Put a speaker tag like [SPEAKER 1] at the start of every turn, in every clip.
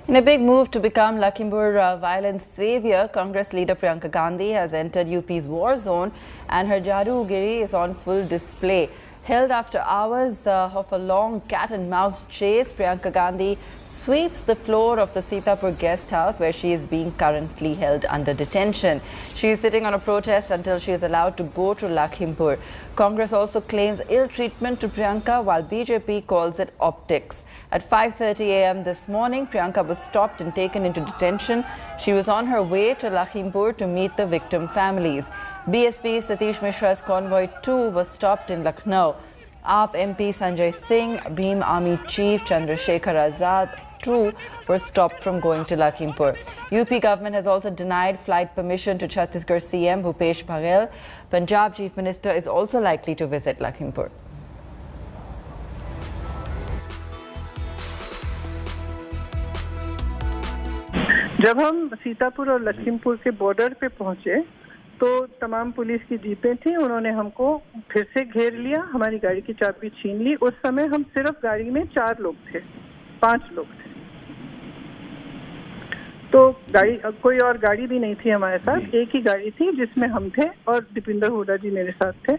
[SPEAKER 1] In a big move to become Lakhimpur violence savior, Congress leader Priyanka Gandhi has entered UP's war zone and her Jadugiri is on full display. Held after hours of a long cat-and-mouse chase, Priyanka Gandhi sweeps the floor of the Sitapur guest house where she is being currently held under detention. She is sitting on a protest until she is allowed to go to Lakhimpur. Congress also claims ill treatment to Priyanka while BJP calls it optics. At 5:30 a.m. this morning, Priyanka was stopped and taken into detention. She was on her way to Lakhimpur to meet the victim families. BSP Satish Mishra's convoy too was stopped in Lucknow. AAP MP Sanjay Singh, Bhim Army Chief Chandrasekhar Azad too were stopped from going to Lakhimpur. UP government has also denied flight permission to Chhattisgarh CM Bhupesh Baghel. Punjab Chief Minister is also likely to visit Lakhimpur.
[SPEAKER 2] जब हम सीतापुर और लखीमपुर के border पे पहुंचे तो तमाम police की जीपें थी। उन्होंने हमको फिर से घेर लिया, हमारी गाड़ी की चाबी छीन ली। उस समय हम सिर्फ गाड़ी में 4 लोग थे, 5 लोग थे, तो गाड़ी कोई और गाड़ी भी नहीं थी हमारे साथ। एक ही गाड़ी थी जिसमें हम थे और दीपिंदर हुडा जी मेरे साथ थे।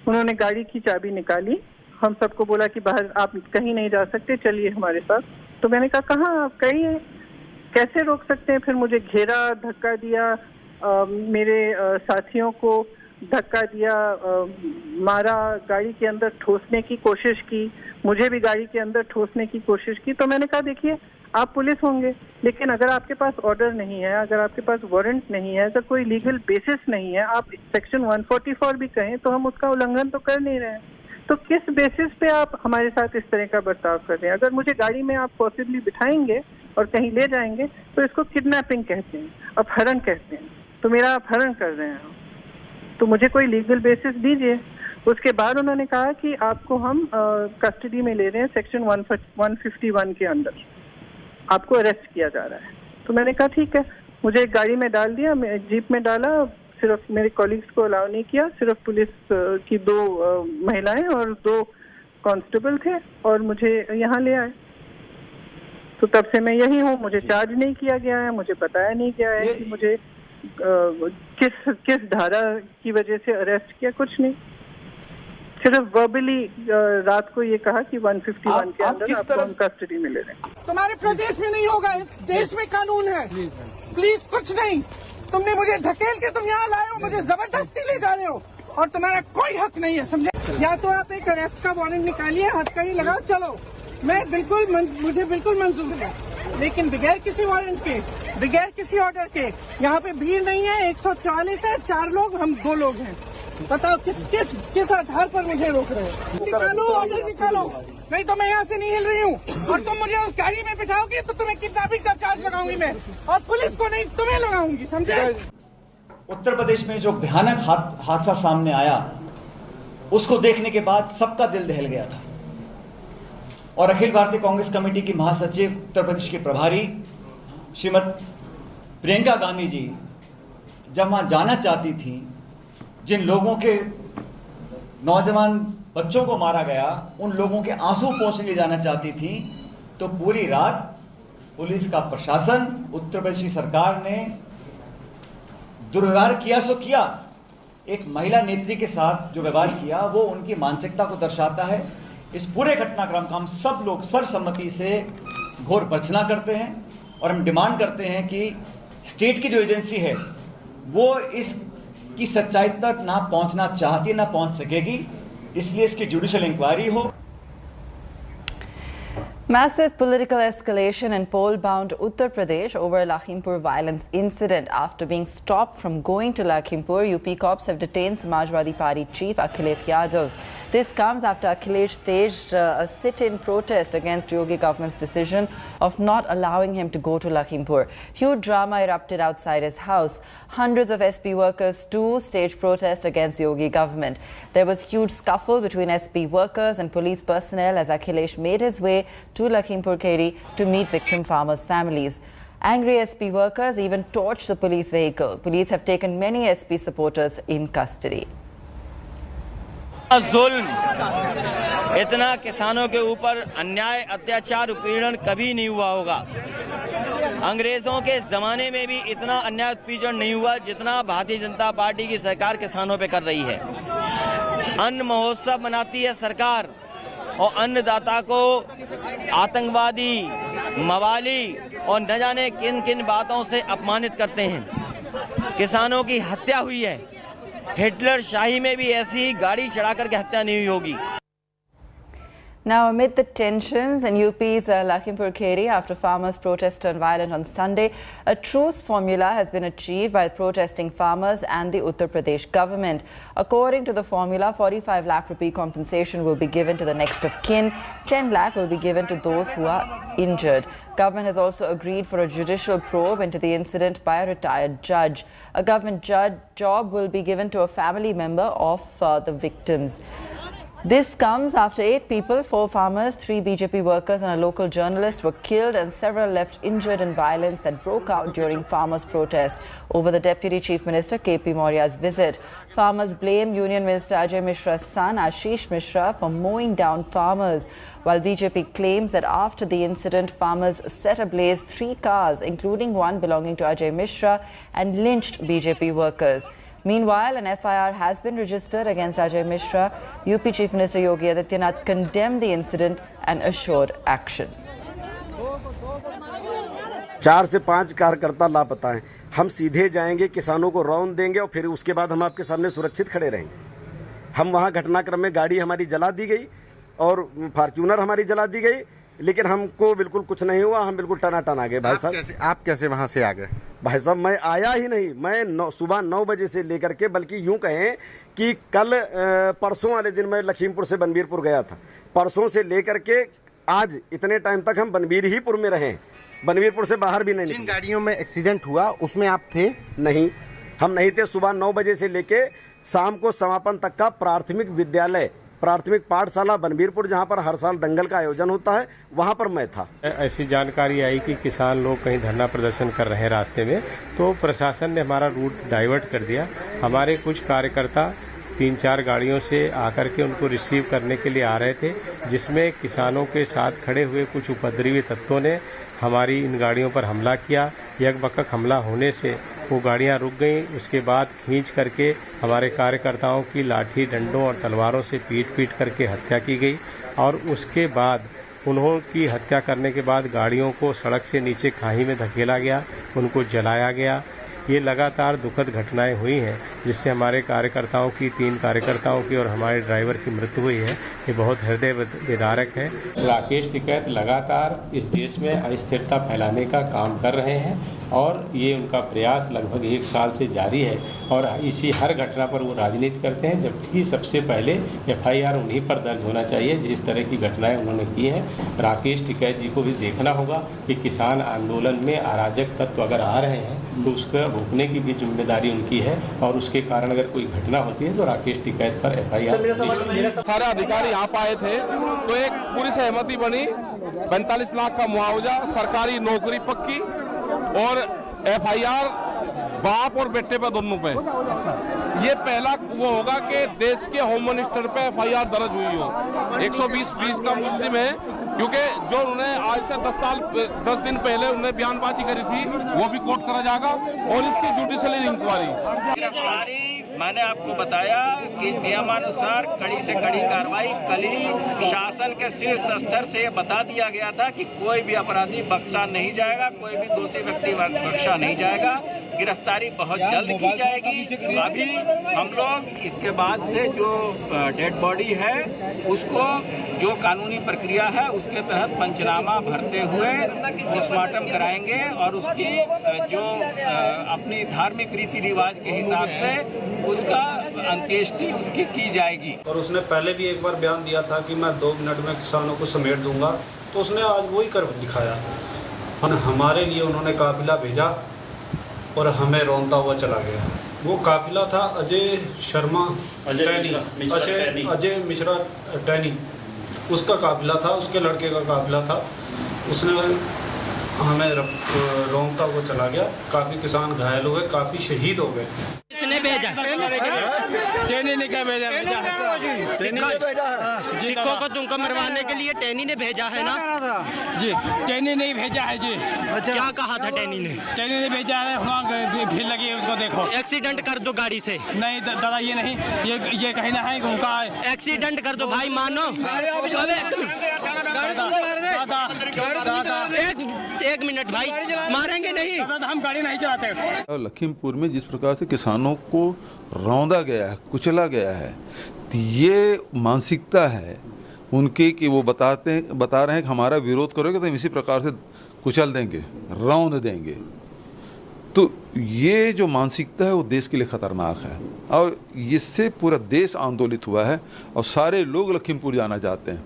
[SPEAKER 2] उन्होंने गाड़ी की चाबी निकाली, हम सबको बोला कि बाहर आप कहीं नहीं जा सकते, चलिए हमारे साथ। तो मैंने कहा कहाँ आप, कहीं कैसे रोक सकते हैं। फिर मुझे घेरा, धक्का दिया, मेरे साथियों को धक्का दिया, मारा, गाड़ी के अंदर ठोसने की कोशिश की, मुझे भी गाड़ी के अंदर ठोसने की कोशिश की। तो मैंने कहा देखिए आप पुलिस होंगे, लेकिन अगर आपके पास ऑर्डर नहीं है, अगर आपके पास वारंट नहीं है, अगर कोई लीगल बेसिस नहीं है, आप सेक्शन 144 भी कहें तो हम उसका उल्लंघन तो कर नहीं रहे हैं। तो किस बेसिस पे आप हमारे साथ इस तरह का बर्ताव कर रहे हैं। अगर मुझे गाड़ी में आप पॉसिबली बिठाएंगे और कहीं ले जाएंगे तो इसको किडनैपिंग कहते हैं, अपहरण कहते हैं। तो मेरा अपहरण कर रहे हैं, तो मुझे कोई लीगल बेसिस दीजिए। उसके बाद उन्होंने कहा कि आपको हम कस्टडी में ले रहे हैं, सेक्शन 151 के अंदर आपको अरेस्ट किया जा रहा है। तो मैंने कहा ठीक है, मुझे एक गाड़ी में डाल दिया, मैं जीप में डाला, सिर्फ मेरे कॉलीग्स को अलाउ नहीं किया, सिर्फ पुलिस की 2 महिलाएं और 2 कांस्टेबल थे और मुझे यहाँ ले आए। तो तब से मैं यही हूँ, मुझे चार्ज नहीं किया गया है, मुझे बताया नहीं गया है कि मुझे किस धारा की वजह से अरेस्ट किया, कुछ नहीं। सिर्फ वर्बली रात को ये कहा कि 151 के अंदर आपको हम कस्टडी में ले रहे हैं।
[SPEAKER 3] तुम्हारे प्रदेश में नहीं होगा, इस देश में कानून है। प्लीज कुछ नहीं, तुमने मुझे ढकेल के तुम यहाँ लाए हो, मुझे जबरदस्ती ले जा रहे हो और तुम्हारा कोई हक नहीं है, समझे। या तो आप एक अरेस्ट का वारंट निकालिए, हथकड़ी लगाओ, चलो, मुझे बिल्कुल मंजूर है, लेकिन बगैर किसी वारंट के, बगैर किसी ऑर्डर के। यहाँ पे भीड़ नहीं है, 140 है, 4 लोग, हम 2 लोग हैं। बताओ किस आधार पर मुझे रोक रहे हो। निकालो ऑर्डर, निकालो, नहीं तो मैं यहाँ से नहीं हिल रही हूँ। और तुम मुझे उस गाड़ी में बिठाओगी तो तुम्हें किडनैपिंग का चार्ज लगाऊंगी मैं, और पुलिस को नहीं, तुम्हें लगाऊंगी, समझे।
[SPEAKER 4] उत्तर प्रदेश में जो भयानक हादसा सामने आया, उसको देखने के बाद सबका दिल दहल गया था। और अखिल भारतीय कांग्रेस कमेटी की महासचिव, उत्तर प्रदेश की प्रभारी श्रीमती प्रियंका गांधी जी जब वहां जाना चाहती थी, जिन लोगों के नौजवान बच्चों को मारा गया, उन लोगों के आंसू पोंछने ले जाना चाहती थी, तो पूरी रात पुलिस का प्रशासन, उत्तर प्रदेश की सरकार ने दुर्व्यवहार किया सो किया। एक महिला नेत्री के साथ जो व्यवहार किया वो उनकी मानसिकता को दर्शाता है। इस पूरे घटनाक्रम का हम सब लोग सर्वसम्मति से घोर भर्त्सना करते हैं और हम डिमांड करते हैं कि स्टेट की जो एजेंसी है वो इसकी सच्चाई तक ना पहुंचना चाहती है, ना पहुंच सकेगी, इसलिए इसकी जुडिशियल इंक्वायरी हो।
[SPEAKER 1] Massive political escalation in pole-bound Uttar Pradesh over Lakhimpur violence incident. After being stopped from going to Lakhimpur, UP cops have detained Samajwadi Party chief Akhilesh Yadav. This comes after Akhilesh staged a sit-in protest against Yogi government's decision of not allowing him to go to Lakhimpur. Huge drama erupted outside his house. Hundreds of SP workers too staged protest against Yogi government. There was huge scuffle between SP workers and police personnel as Akhilesh made his way to Lakhimpur Kheri to meet victim farmers' families. Angry SP workers even torched the police vehicle. Police have taken many SP supporters in custody.
[SPEAKER 5] जुल्म, इतना किसानों के ऊपर अन्याय, अत्याचार, उत्पीड़न कभी नहीं हुआ होगा। अंग्रेजों के ज़माने में भी इतना अन्याय उत्पीड़न नहीं हुआ जितना भारतीय जनता पार्टी की सरकार किसानों पे कर रही है। अन्न महोत्सव मनाती है सरकार और अन्नदाता को आतंकवादी, मवाली और न जाने किन किन बातों से अपमानित करते हैं। किसानों की हत्या हुई है। हिटलर शाही में भी ऐसी गाड़ी चढ़ा करके हत्या नहीं हुई होगी।
[SPEAKER 1] Now, amid the tensions in UP's Lakhimpur Kheri after farmers protest turned violent on Sunday, a truce formula has been achieved by protesting farmers and the Uttar Pradesh government. According to the formula, 45 lakh rupee compensation will be given to the next of kin, 10 lakh will be given to those who are injured. Government has also agreed for a judicial probe into the incident by a retired judge. A government job will be given to a family member of the victims. This comes after 8 people, 4 farmers, 3 BJP workers and a local journalist were killed and several left injured in violence that broke out during farmers' protests over the Deputy Chief Minister KP Maurya's visit. Farmers blame Union Minister Ajay Mishra's son Ashish Mishra for mowing down farmers, while BJP claims that after the incident, farmers set ablaze 3 cars, including one belonging to Ajay Mishra, and lynched BJP workers. Meanwhile, an FIR has been registered against Ajay Mishra. UP Chief Minister Yogi Adityanath condemned the incident and assured action.
[SPEAKER 6] 4 से 5 कार्यकर्ता लापता हैं। हम सीधे जाएंगे, किसानों को रौंद देंगे और फिर उसके बाद हम आपके सामने सुरक्षित खड़े रहेंगे। हम वहां घटनाक्रम में गाड़ी हमारी जला दी गई और फॉर्च्यूनर हमारी जला दी गई, लेकिन हमको बिल्कुल कुछ नहीं हुआ। हम बिल्कुल टनाटन आ गए। भाई साहब,
[SPEAKER 7] आप कैसे वहां से आ गए?
[SPEAKER 6] भाई साहब, मैं आया ही नहीं। मैं सुबह 9 बजे से लेकर के, बल्कि यूं कहें कि कल परसों वाले दिन मैं लखीमपुर से बनबीरपुर गया था। परसों से लेकर के आज इतने टाइम तक हम बनबीरपुर में रहे, बनबीरपुर से बाहर भी नहीं निकले।
[SPEAKER 7] जिन गाड़ियों में एक्सीडेंट हुआ उसमें आप थे?
[SPEAKER 6] नहीं, हम नहीं थे। सुबह 9 बजे से लेके शाम को समापन तक का प्राथमिक विद्यालय, प्राथमिक पाठशाला बनबीरपुर, जहां पर हर साल दंगल का आयोजन होता है, वहां पर मैं था।
[SPEAKER 8] ऐसी जानकारी आई कि किसान लोग कहीं धरना प्रदर्शन कर रहे हैं रास्ते में, तो प्रशासन ने हमारा रूट डाइवर्ट कर दिया। हमारे कुछ कार्यकर्ता 3-4 गाड़ियों से आकर के उनको रिसीव करने के लिए आ रहे थे, जिसमें किसानों के साथ खड़े हुए कुछ उपद्रवी तत्वों ने हमारी इन गाड़ियों पर हमला किया। यकबकक हमला होने से वो गाड़ियां रुक गईं। उसके बाद खींच करके हमारे कार्यकर्ताओं की लाठी, डंडों और तलवारों से पीट करके हत्या की गई और उसके बाद उन्हों की हत्या करने के बाद गाड़ियों को सड़क से नीचे खाई में धकेला गया, उनको जलाया गया। ये लगातार दुखद घटनाएं हुई हैं, जिससे हमारे कार्यकर्ताओं की, 3 कार्यकर्ताओं की और हमारे ड्राइवर की मृत्यु हुई है। ये बहुत हृदय विदारक है। राकेश टिकैत लगातार इस देश में अस्थिरता फैलाने का काम कर रहे हैं और ये उनका प्रयास लगभग 1 साल से जारी है और इसी हर घटना पर वो राजनीति करते हैं, जबकि सबसे पहले FIR उन्हीं पर दर्ज होना चाहिए जिस तरह की घटनाएं उन्होंने की हैं। राकेश टिकैत जी को भी देखना होगा कि किसान आंदोलन में अराजक तत्व अगर आ रहे हैं तो उसका रोकने की भी जिम्मेदारी उनकी है और उसके कारण अगर कोई घटना होती है तो राकेश टिकैत पर FIR।
[SPEAKER 9] सारे अधिकारी यहाँ पर आए थे तो एक पूरी सहमति बनी, 45 लाख का मुआवजा, सरकारी नौकरी पक्की और FIR बाप और बेटे पे दोनों पे। ये पहला वो होगा कि देश के होम मिनिस्टर पे FIR दर्ज हुई हो। 120 का मुलजिम है, क्योंकि जो उन्होंने आज से 10 दिन पहले उन्होंने बयानबाजी करी थी वो भी कोर्ट करा जाएगा और इसकी जुडिशियल इंक्वायरी।
[SPEAKER 5] मैंने आपको बताया कि नियमानुसार कड़ी से कड़ी कार्रवाई, कल ही शासन के शीर्ष स्तर से बता दिया गया था कि कोई भी अपराधी बख्शा नहीं जाएगा, कोई भी दोषी व्यक्ति बख्शा नहीं जाएगा, गिरफ्तारी बहुत जल्द की जाएगी। अभी हम लोग इसके बाद से जो डेड बॉडी है उसको जो कानूनी प्रक्रिया है उसके तहत पंचनामा भरते हुए पोस्टमार्टम कराएंगे और उसकी जो अपनी धार्मिक रीति रिवाज के हिसाब से उसका अंत्येष्टि उसकी की जाएगी।
[SPEAKER 10] और उसने पहले भी एक बार बयान दिया था कि मैं 2 मिनट में किसानों को समेट दूंगा, तो उसने आज वही कर दिखाया। हमारे लिए उन्होंने काफिला भेजा और हमें रौंदता हुआ चला गया। वो काफिला था अजय मिश्रा टैनी, उसका काफिला था, उसके लड़के का काफिला था। उसने हमें रौंदता हुआ चला गया। काफ़ी किसान घायल हुए, काफ़ी शहीद हो गए।
[SPEAKER 11] ने भेजा,
[SPEAKER 12] टैनी ने क्या भेजा?
[SPEAKER 11] सिक्कों को तुमको मरवाने के लिए टैनी ने भेजा है ना?
[SPEAKER 12] जी टैनी नहीं भेजा है जी।
[SPEAKER 11] क्या कहा था टैनी ने?
[SPEAKER 12] टैनी ने भेजा है, वहाँ भीड़ लगी है, उसको देखो।
[SPEAKER 11] एक्सीडेंट कर दो गाड़ी से।
[SPEAKER 12] नहीं दादा ये नहीं, ये कहना है उनका
[SPEAKER 11] एक्सीडेंट कर दो भाई, मानो। एक मिनट भाई, मारेंगे नहीं,
[SPEAKER 12] हम गाड़ी नहीं चलाते।
[SPEAKER 13] लखीमपुर में जिस प्रकार से किसानों को रौंदा गया है, कुचला गया है, तो ये मानसिकता है उनकी कि वो बता रहे हैं कि हमारा विरोध करोगे तो हम इसी प्रकार से कुचल देंगे, रौंद देंगे। तो ये जो मानसिकता है वो देश के लिए खतरनाक है और इससे पूरा देश आंदोलित हुआ है और सारे लोग लखीमपुर जाना चाहते हैं।